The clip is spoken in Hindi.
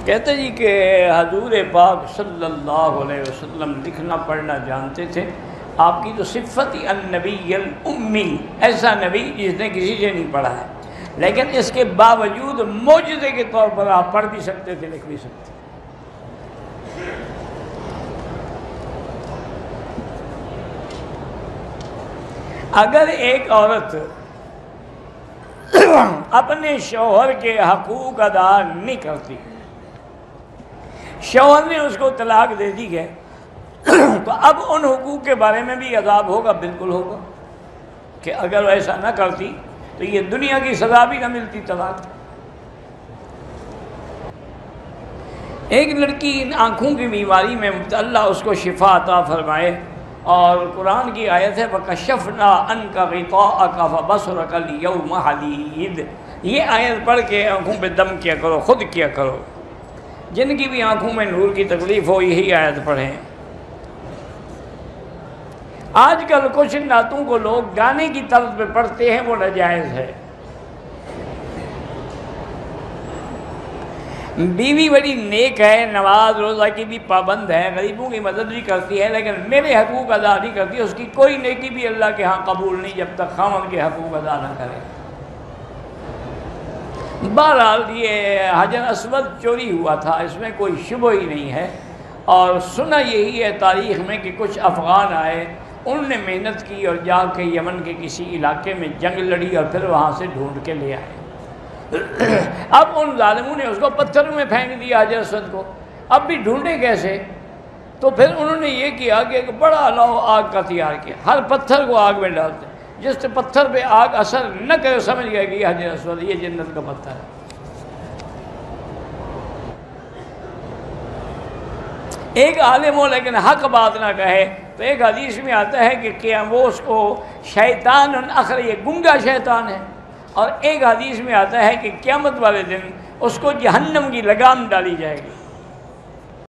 कहते जी कि हजूर पाक सल्लल्लाहु अलैहि वसल्लम लिखना पढ़ना जानते थे। आपकी तो सिफ़त ही अन्नबीय्युल उम्मी, ऐसा नबी जिसने किसी से नहीं पढ़ा है, लेकिन इसके बावजूद मौजज़े के तौर पर आप पढ़ भी सकते थे, लिख भी सकते थे। अगर एक औरत अपने शौहर के हकूक़ अदा नहीं करती, शौहर ने उसको तलाक दे दी है, तो अब उन हुकूक के बारे में भी अज़ाब होगा, बिल्कुल होगा कि अगर ऐसा ना करती तो ये दुनिया की सज़ा भी ना मिलती तलाक। एक लड़की इन आँखों की बीमारी में मुब्तला, उसको शिफा अता फरमाए, और कुरान की आयत है वकशफ़ना अन्का ग़िताअका फ़बसरुका अल-यौम हदीद। ये आयत पढ़ के आँखों पे दम किया करो, ख़ुद किया करो। जिनकी भी आँखों में नूर की तकलीफ़ हो यही आयत पढ़ें। आजकल कुछ नातों को लोग गाने की तर्ज पे पढ़ते हैं, वो नाजायज़ है। बीवी बड़ी नेक है, नमाज रोज़ा की भी पाबंद है, गरीबों की मदद भी करती है, लेकिन मेरे हकूक़ अदा नहीं करती, उसकी कोई नेकी भी अल्लाह के यहाँ कबूल नहीं जब तक खामन के हकूक़ अदा ना करे। बहरहाल ये हजर अस्वद चोरी हुआ था, इसमें कोई शुबह ही नहीं है। और सुना यही है तारीख़ में कि कुछ अफ़गान आए, उन्होंने मेहनत की और जाके यमन के किसी इलाके में जंग लड़ी और फिर वहाँ से ढूंढ के ले आए। अब उन ज़ालिमों ने उसको पत्थरों में फेंक दिया हजर अस्वद को। अब भी ढूंढे कैसे? तो फिर उन्होंने ये किया कि एक बड़ा अलाव आग का तैयार किया, हर पत्थर को आग में डालते, जिस पत्थर पे आग असर न करे समझ गया कि हजर अस्वद ये जन्नत का पत्थर है। एक आलिम हो लेकिन हक बात ना कहे, तो एक हदीस में आता है कि क्या वो उसको शैतान अखर, ये गुंगा शैतान है। और एक हदीस में आता है कि क़यामत वाले दिन उसको जहन्नम की लगाम डाली जाएगी।